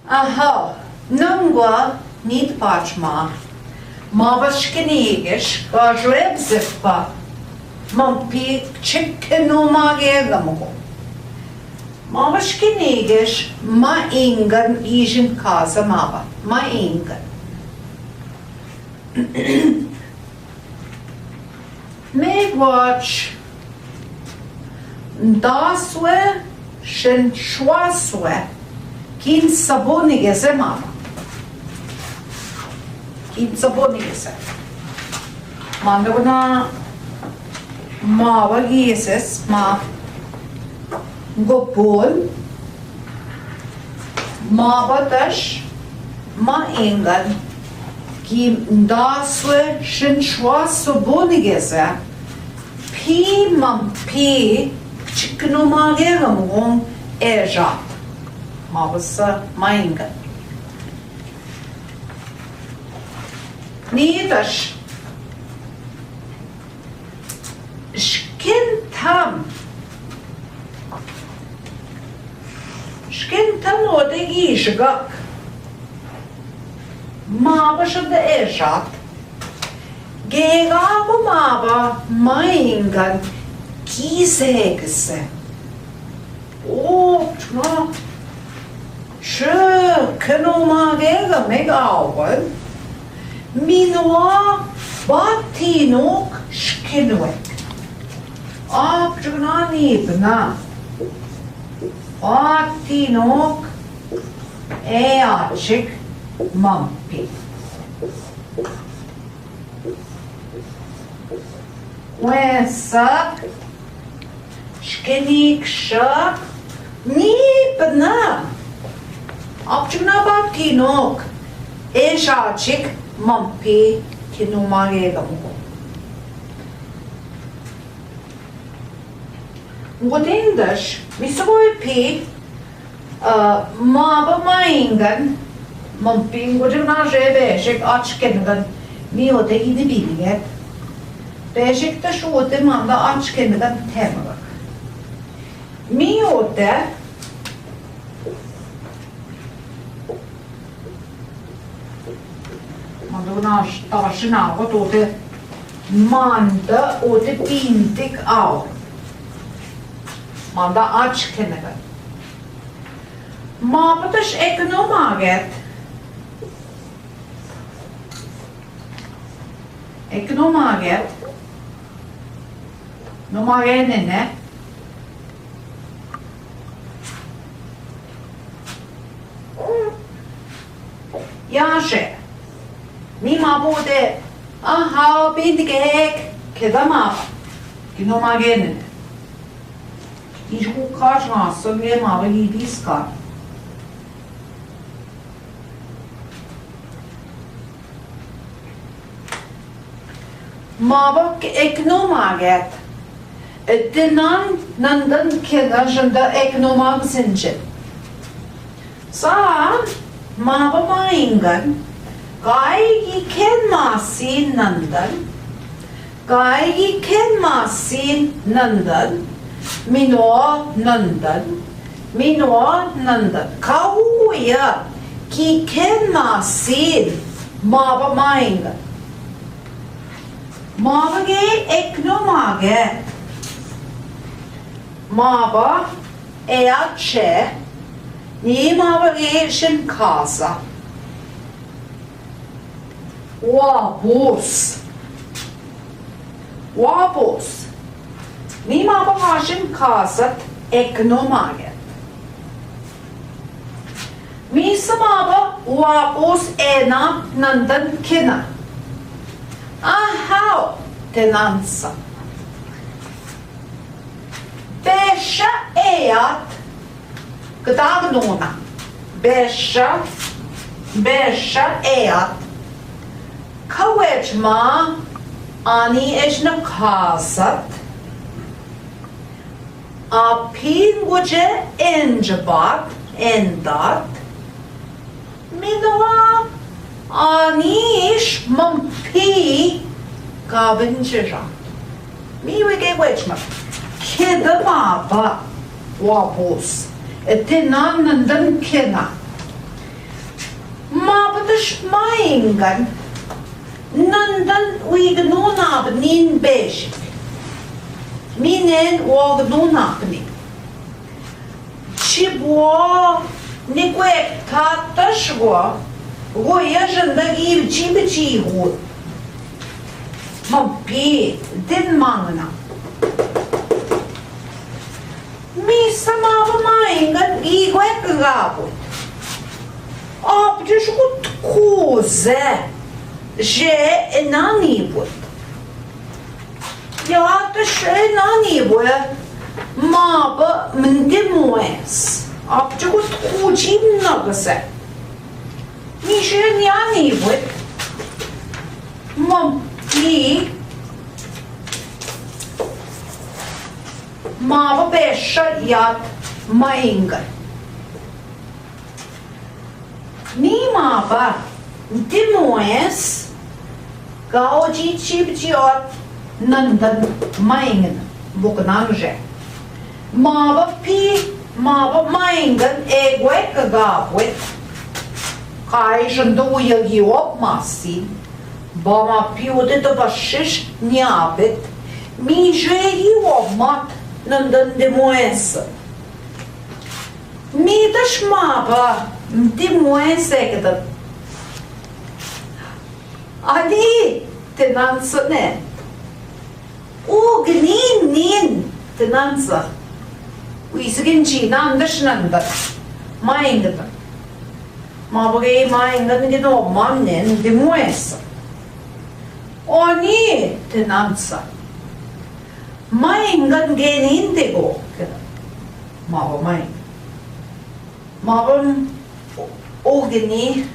Aha, nungwa niet pachma. Ma Wginiigish gajreb zippa. Mampi chikkenumagegamo. Ma Wginiigish Mahiingan ijin kaza mava. Mahiingan. Megwatch daswe shen shwaswe kin sabonigeze mama. Kin sabonigeze. Mandavana mava gises ma gopol mavatash Mahiingan kim daswe shen shwasu bonigeze pi mam pi chiknumagegamong ejat mavasa Mahiingan nidash shkintam ode ishgak mava de ejat gegava mava Mahiingan kisegse no kenumagega megauwen minua batinok shkinwek abjgnanibna batinok eachik mampi Wesak shkinik shak nibna abjugna batinok eachik mampi kinumagegamo Godindash misavoy pi mava Mahiingan mampi godjugna jebeshik achkengan miode idibiliget Beşikte şu ote manda aç kendiden temrak. Mi ote manda una taşına ote manda ote pintik av. Manda aç kendiden. Mapataş ekonomaget. Ekonomaget. Numagenene Yaše mi bude aha bindigek kedama numagenene İşku kaçma söyle mavi gidiska Mabak eknomaget Dinan nandan kenajanda eknomag sinche. Sa mava Mahiingan gai ken masin nandan gai ken masin nandan mino nandan kauya ki ken masin mava Mahiingan mava ge eknomage Mava eace ni mava eșin casa wabus ni mava eșin casat eknomage mi să mava wabus ena nandan kina aha tenansa Beşa eyat gdagnona Beşa eyat Kawecma ani eşna kasat Apinguce endat Minua aniş mampi Gavinjira Miwege wecma Kedamava wabus Etinan nandan kena Mabadash Mahiingan Nandan Wginiin basic. Minen Wginiin. Chibwa Nikwek Tatashwa Goyajan give Chibichi wood. Mampi din mangana. Mi samava Mahiingan Igwek Gabut. Abdish gut Kuze. Je enani bud. Ja, det är enani bud. Maba mndimues. Abdigut kujim nagase. Mi je enani bud. Mampi. Maba besha yat Mahiingan. Ni maba Dimues Gauji Chibjiot Nandan Mahiingan Buknanje Maba Pi Maba Mahiingan Egwek Gabwit Kaishan do Yagiop Masi Bama Piude de Bashish Nyabit Mi Jehi Mat Nandan Dimues Mi Dash Maba Dimues Egdat Ani tenansa ne? Wginiin tenansa. Wginiin nandash nanda. Mahiingan. Mabagay Mahiingan gino mannen dimuesa. Ani tenansa. Mahiingan genin dego. Maba Mahiingan. Maba Wginiin.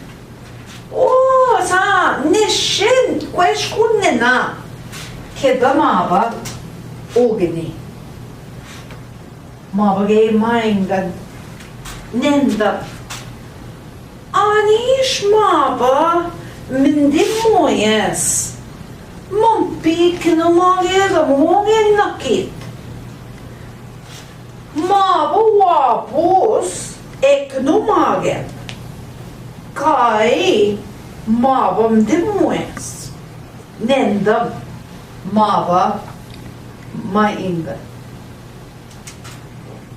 Oh, sa nishin nkweshkwaan na keda maba Wginiin. Mabagay Mahiingan nenda. Anish maba mindimues. Mampi kinamagega mogen nakit. Maba wapus eknumagen. Kai mabam dimues. Nendam maba Mahiingan.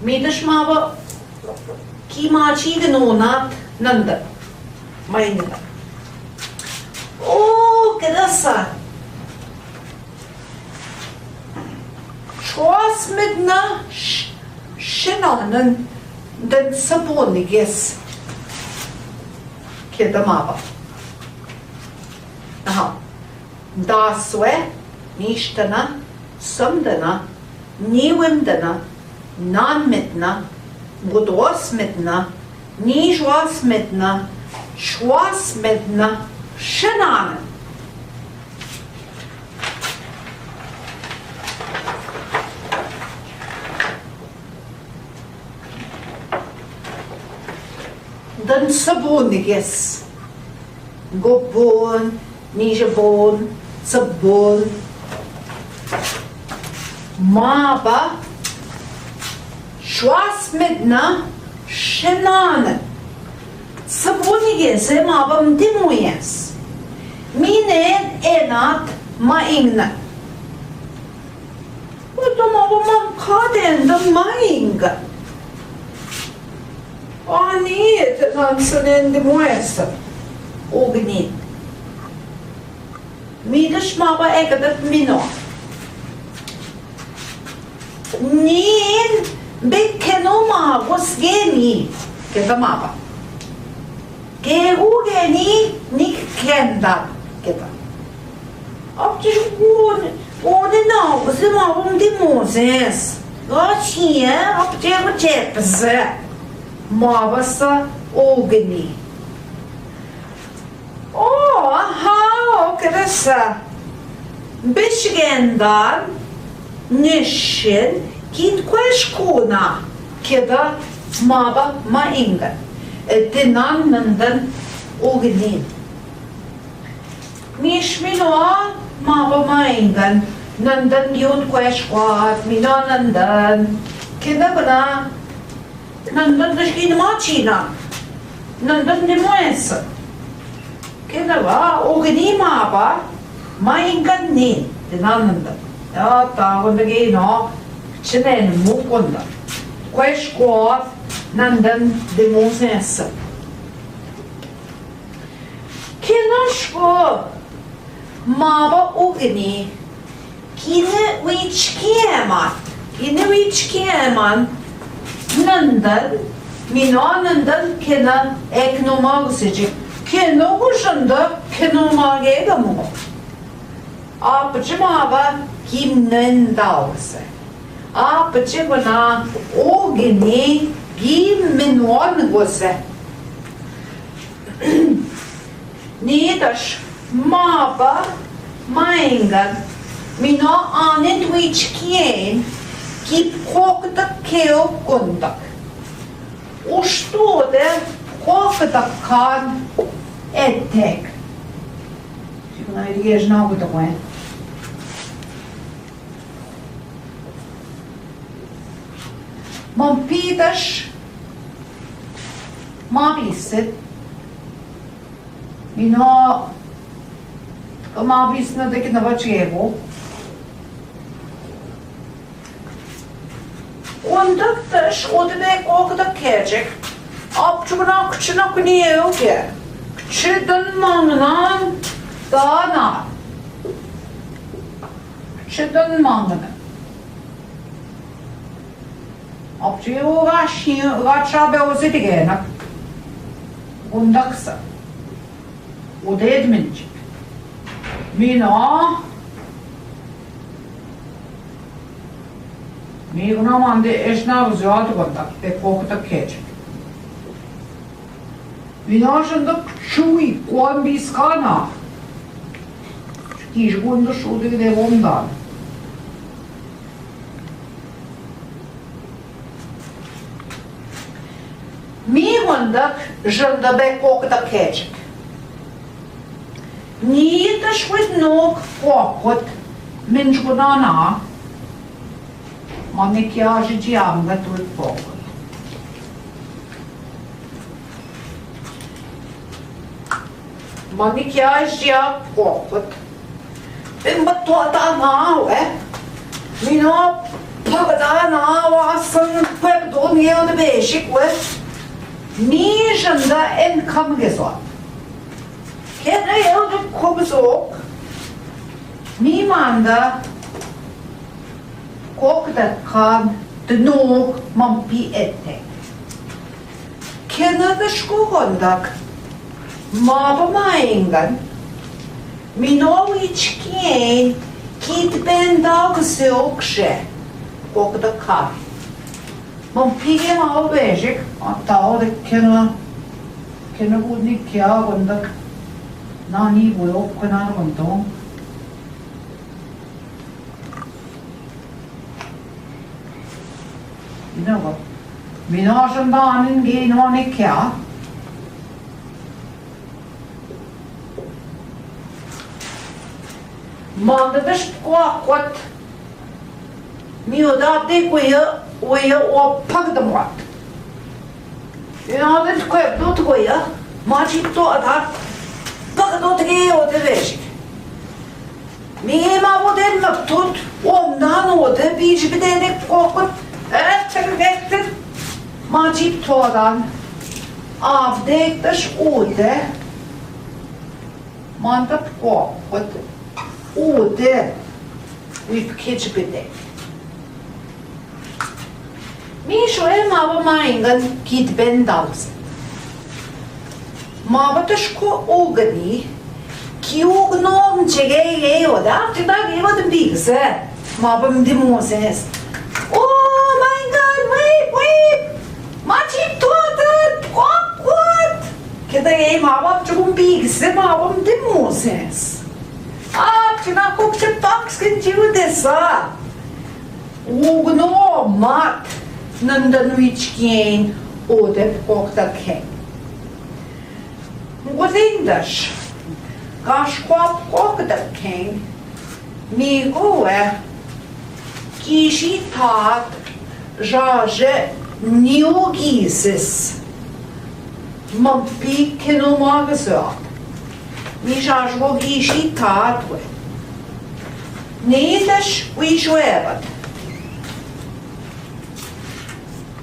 Midash maba kimachi gnonat nanda Mahiingan. Oh, kedasa. Schwas midna shinanen den saboniges. Keda maba. Aha. Daswe, nishtana, sumdana, niwimdana, nanmitna, budosmitna, nijwasmitna, shwasmitna, shinanen. Den saboniges. Gobon, nijabon, sabon. Maba, shwasmitna, shinanen. Saboniges maba mdimues. Minen enat Mahiingan. Uta maba mamkaden da Mahiingan. Ani tenansanen dimuesa. Wginiin. Midash maba egadat mino. Nin bekeno Wginiin. Keda maba. Ke Wginiin nik kenda. Keda. Abtish wone na wse maba mdimoses. Gachie abtish wachepse. Mabasa Wginiin. Oh, aha, kedasa. Bishgendan nishin nkweshkwaan keda maba Mahiingan. Dinan nandan Wginiin. Mishmino maba Mahiingan nandan nkweshkwaan mino nandan keda bana nandan dashkin machina nandan dimuesa. 게다가 Wginiin 마바 Mahiingan Meets Wginii 야 따건데게 너 지내는 못 건다 nkweshkwaan 난단 데모센스 Kinashko 마바 Wginiin nkweshkwaan 난단 민원은단 걔나 에크노마그스지 걔노구션다 걔노마게가 뭐 아프지마가 김는다우스 아프지거나 Wginiin 김민원고스 니다시 마바 Mahiingan 민어 아닌 위치기엔 깊고그다 개업건다 오스토데 고그다칸 에텍 지금 나 이게 나오고도 왜 Mampidas Mabisit Mino Mabis na deki na bachego Ondaktash odebek okda kecek Apçuguna kıçına kuniye yok ya Kıçıdın mangınan dağına Kıçıdın mangınan Apçıyo gaçabe ozidigena Ondaksa Odedminci Mina Migna mande eşna vizyoğadı kondak de kokta kecek Mina şunda çuy kuan biskana Kişgunda şudik de ondan Migondak жында бе kokta kecek Nietaş with nok kokot minjgunana Manikyaji jiamga tulit kokot Manikyaji jiam kokot Bimba tuata na we Mino pagda na wasan perdon yeo de beşik we Mi jında en kamgeso Kena yeo de kobzok Mi manda kokda kan de nog mampi ette Kena da shkugondak Maba Mahiingan Mino ichkien Kit ben dagse okşe Kokda kan Mampi ma beşik Hatta de kena budni kya gondak Nani boyok kanar gondong Yine bak Minajında anin giyinoni kya Mandadaş kuakot Miyoda de kuya o pagdamat Yine kuya dut kuya Maçip to atar Pagdot ge o de beşik Mima o de tut Ondan o de bir denek kokot Çekrektir Maçip to'dan Avdektaş ode Mandat kokot Ode Vip keçbedek Mi şoe maba Mahiingan kit ben dalse Maba taşko Wginiin Ki ugnom çegeye o da Tıda gevadım bilse Maba mdimoses Oh my god wait Maçip to'dan kokot Keda maba çukum bilse Maba mdimoses Tina kokçe pakskin desa Ugno mat Nandan wichkien Odep kokta ke Godindash Gashkwap kokta ke Migoe Kishi tat Jaje Niogisis Mampi kenomagasöat Mishashvog ishi tatwe. Nidash wishwevat.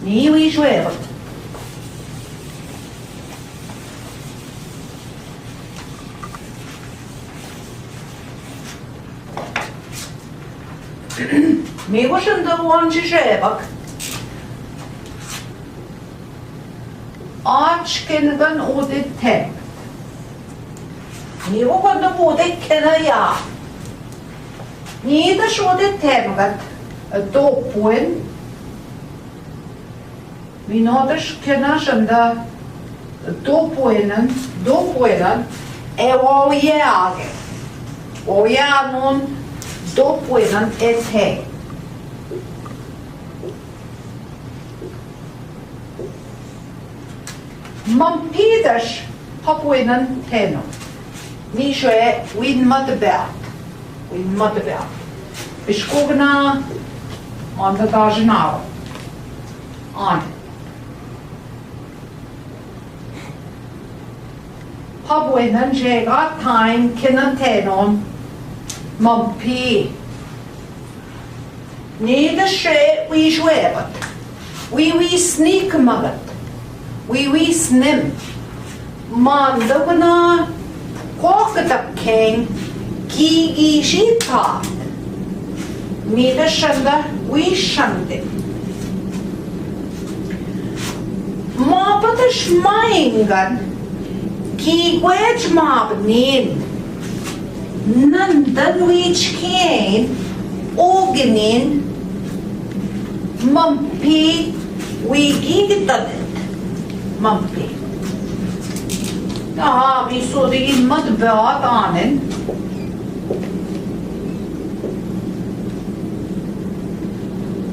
Ni wishwevat. Migoshen da wanchishevak. Archkingan odit tem. Nigogan da odit kenaya. Nidash odit temgat. Dopuen. Vinodash kenashan da dopuenen. Evoyage. Oyanon dopuenen et he. Mampidash hapuinen teno. Mishwe win matbelt. Bishkogna on the Gajanao. On. Hapuinen jega time kinantenon. Mampi. Neither she we shwebat. We sneak magat. We snim. Mandavana kokata king ki shita. Neither shanda we shande. Mapatash Mahiingan ki wedge mabnin. Nandan which came Wginiin Mampi Wginiin Mampi. Ja, vi så det in matbad anen.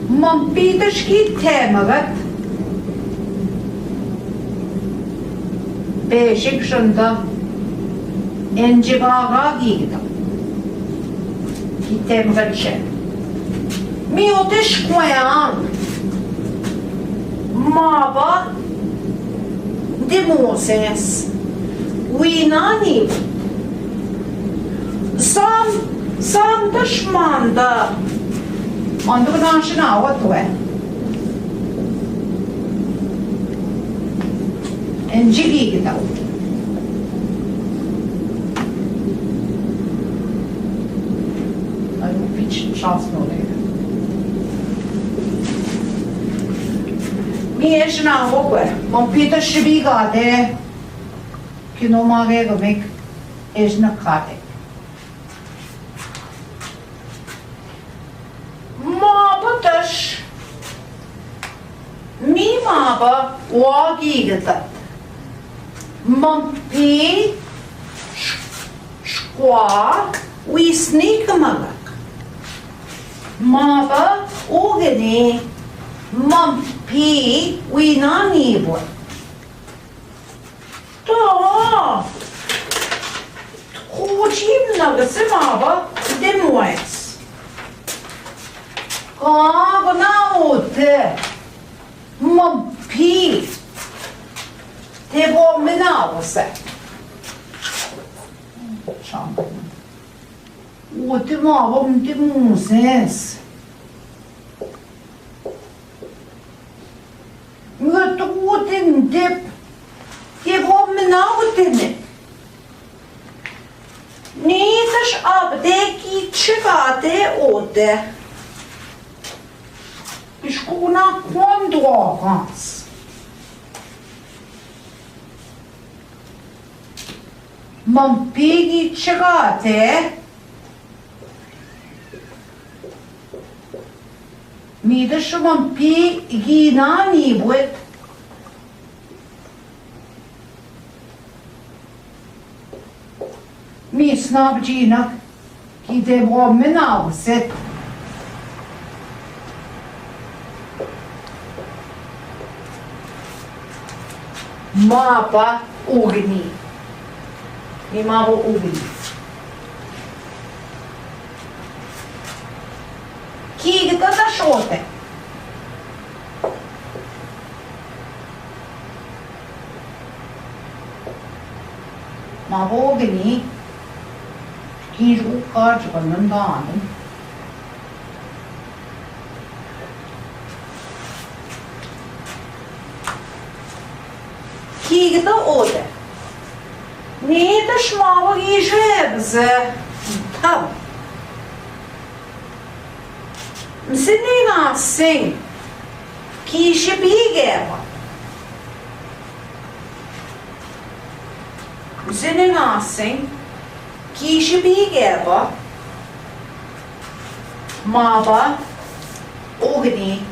Mampi det skit temagat. Beşik şunda enjibaga gida. Temagat şey. Mi nkweshkwaan. Maba de Moses. Wginiin. Sam dashmanda. Mandu nashna watwe. Enjigi gida. Chans nodig. Meer na hoge, want Peter Schwigade, kino magego mek is na kade. Mabatas, mi maba wagigetat. Mampi, schwa, we sneak maga. Maba Wginiin Mampi Wginiin. Da. Kojim nagase maba demoes. Gnaute Mampi. Det var menavse. Ote mava de Moses. Mötte oten dip. Det var menautene. Nidash abdeki chigate ote. Bishkuna kondrogans. Mampigi chigate. Nidash mampi ginani buet. Mi snab gina ki de var menavset. Mapa Wginiin. Mi mapa Wginiin. Kigta da shote. Mapa Wginiin. Hiru karjakan nandanen. Kigda ode. Neda shmava gijebze. Tam. Msinina sing. Kishe bigeva. Msinina sing. Kishe bigeva. Mava. Wginiin.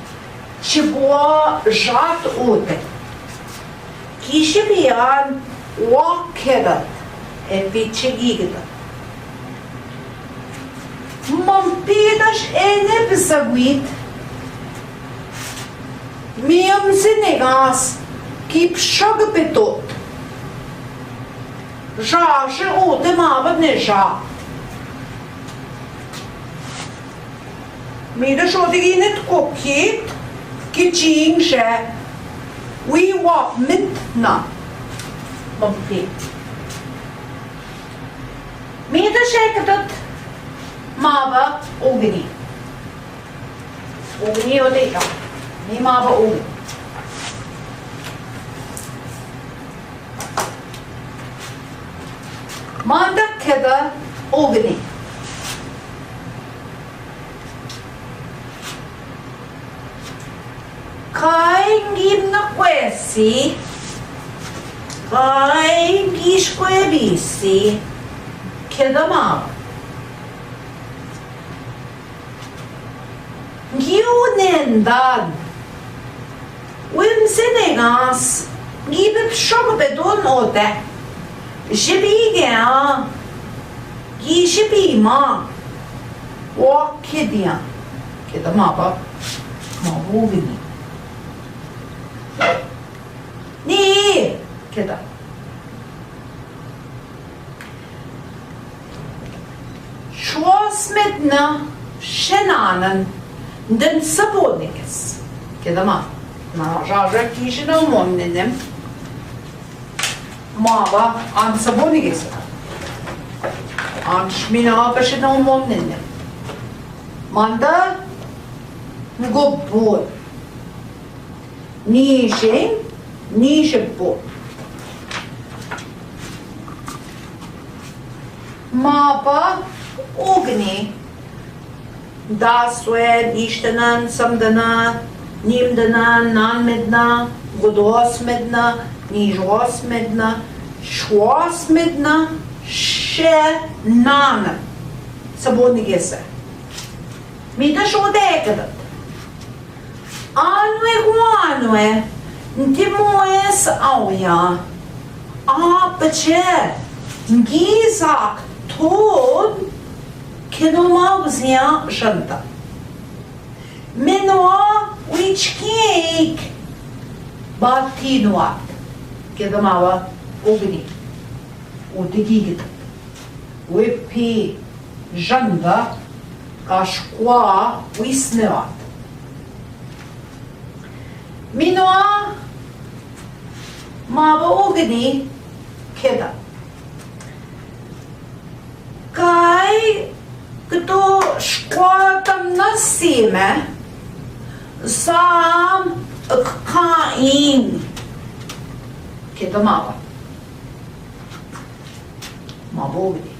Chibwa jat ode. Kishe bian. Wakedat. Vichigigda. Mampidas enepsagwit. Miam sinegas. Kip shagpetot. Jashe ode mavad ne ja. Mida shodiginet kokit. Kiching she. We walk midna. Mampi. Mida shekadat. Mava Wginiin. Wginiin ode ja. Ni mava Wginiin. Manda keda Wginiin. Kai ngim na kwesi. Kai gishkwebisi. Keda mava. Wginiin. Wim sinegas. Gibib shogabedon ode. Jibigea. Gishibima. Wakidia. Keda mava. Mava Wginiin. Ni. Keda. Schwasmedna. Shenanen. Den saboniges. Keda ma. Raja kishina umonninem. Mava an saboniges. An shmina kashina umonninem. Manda. Ngobbo. Nishe bo. Mava Wginiin. Daswe, Ishtanan, Samdana, Nimdana, Nanmedna, Godosmedna, Nijosmedna, Shwasmedna, Shenanen. Sabonigese. Mida shodekedat. Anwe guanwe. Ntimoes auja. Apache. Ngizak. Tod. Kinomavzia janta. Menoa wichkik. Batinuat. Kedamava Wginiin. Udigigit. Wipi janda. Kashkwa wisnevat. Menoa mava Wginiin. Keda. Kai kto shkwatam nasime sam kain. Keda mava. Mava Wginiin.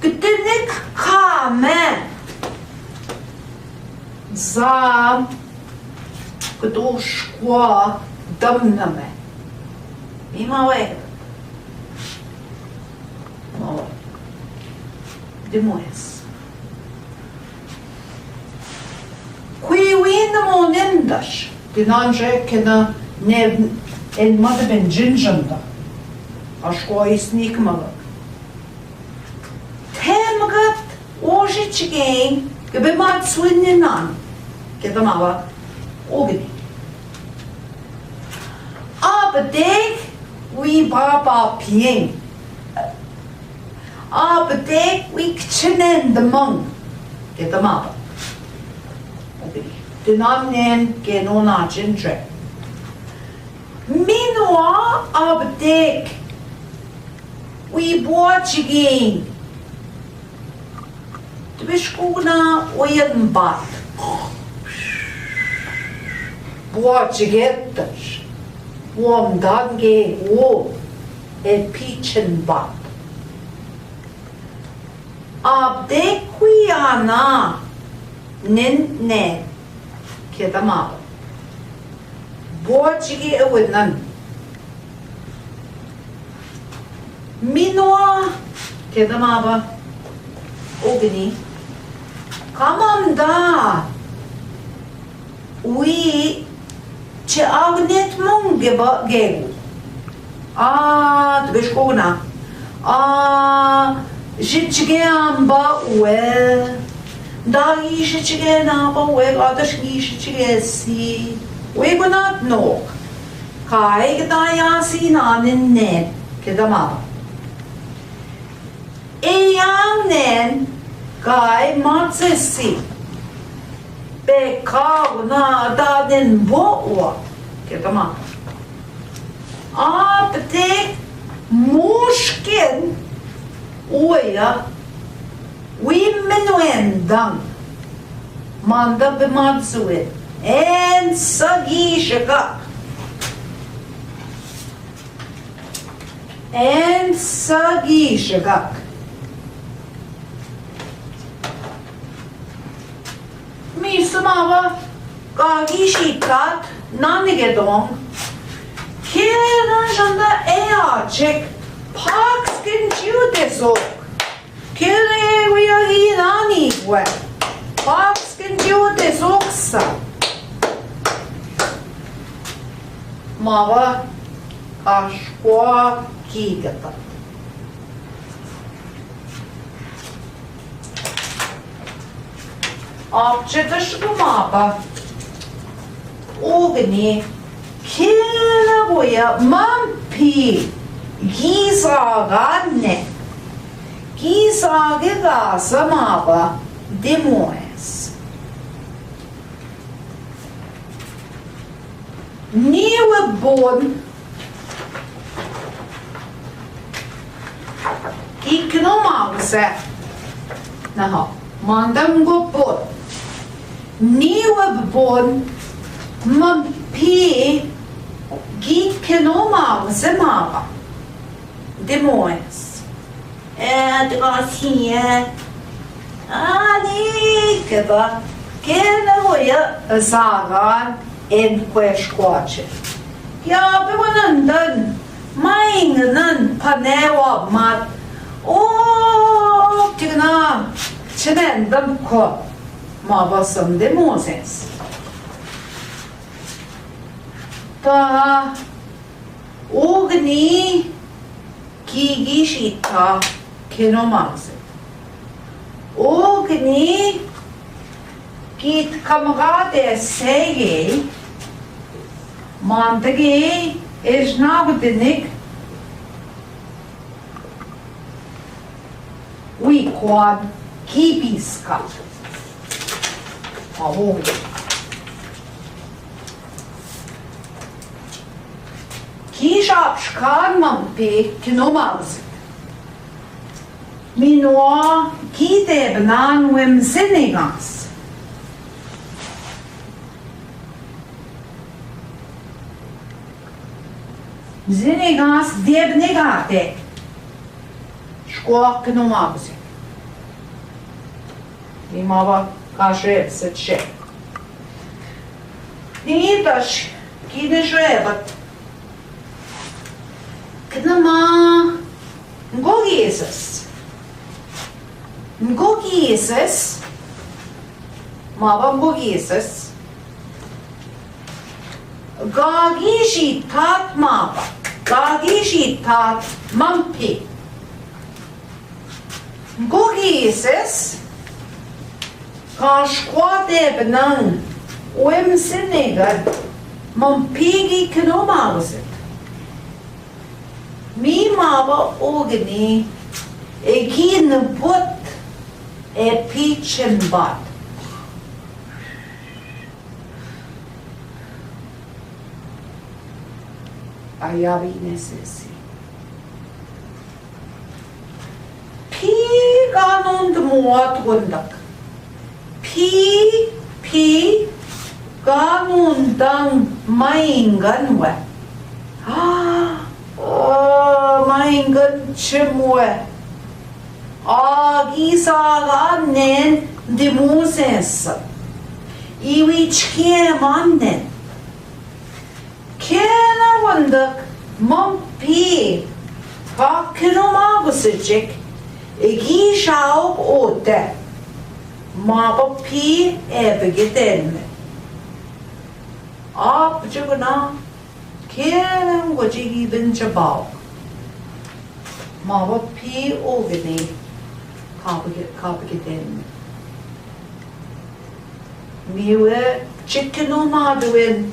Ktenik kame. Zam kto shkwa damname. Ima wega. Mava. Demoes. Qui winamo nendash. Dinanje kena nev en madben jinjanda. Ashko isnik maga. Temgat ojichgain gebemat swinninan. Kedamava Wginiin. Abedek we baba pien. Abedek we kchenen the mong. Kedamava Wginiin. Dinamnen genona jintre. Minwa abedek we Wginiin. nkweshkwaan oyenbat. Wginiin. Womdange wo epichenbat. Abdequiana ne kedama. Wginiin. Minoa kedama Wginiin. Kamamda we che agnet mongeba gegu. Nkweshkwaan. Jitgeamba we. Dai jitgenaba we adashgi jitgesi. We gunat no. Kai gdaya sinanin ne kedama. Eyang nen Kai matsesi Bekaw na daden boa Kedama Apte mushkin Oya Wimenuendang Manda bematsuet En sagi shaka En sagi shaka Misumava Gagishikat Nanigedong Kira janda eachek Pakskin judesok Kire Wginiin we Pakskin judesoksa Mava Kashkwa kigata Abchetashkumaba Wginiin Kila boya mampi Gisagane Gisagega samaba Demoes Niwe bon Iknomagse Naha Mandam gopot Niwe bon Mampi Giknomagse maba Demoes Garcia Keba Kena boya Zagan nkweshkwaan. Ja bewanandan Mahiingan panewa mat tigna chenendam ko mabasam de Moses. Ta Wginiin kigishita kenomagse. Wginiin kit kamgade sege mantage ejnavdinik wikwan kibiska. Kishapshkan mampi kenomagse. Minoa kitebnan wem Senegas. Senegas debnegate. Shkoak kenomagse. Imava kashe seche. Nitash kineshebat. Knama Ngogises. Ngogises. Mava Ngogises. Gagishitat mava. Gagishitat mampi. Ngogises. Kashkwade benan. Wem Senegal. Mampigi kenomagse. Mi mava Wginiin egin put epichenbat. Ayavi nesesi. Ganund muat gundak. Pi ganundang mahiingan we. Mahiingan chimwe. Gisaga nen dimuses. Iwi chkemannen. Kena wandak mampi. Pakinomagusichik. Igi shauk ote. Mapapi ebegeten. Jugana. Kena wajigi bin jabal. Mapapi Wginiin. Kapageten. Miwe chikinomaduin.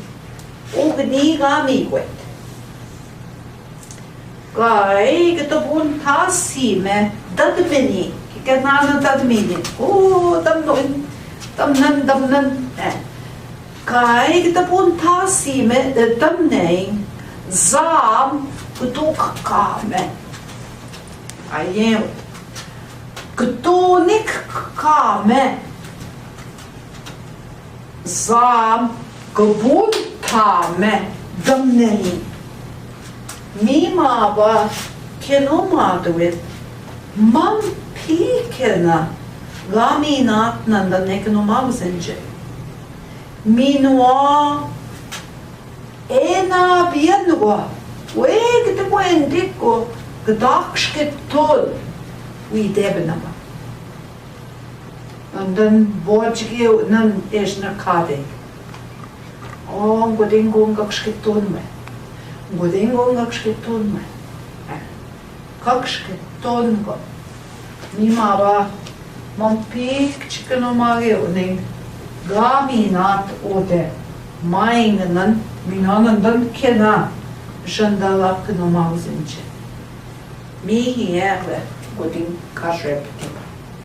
Wginiin gamigwet. Gai ketapun tasi me dadmini kenana dadmini damnan Gai ketapun tasi me damneng zam kutuk kame ayem kutunik kame zam kabun tame damneng Mima ba kenomaduit mam pikena gaminat nanda nekenomagsenje. Minua ena bienwa wegte kwendiko gdaksketol we debenama. And then bojge nan esna kade. Godingo gaksketol me. Godingo gaksketol me. Kaksketol Mima ba mam pik chikenomage uning gaminat ode Mahiingan minanandan kena jandala kenomagsenje. Mi hier godin kashrepti.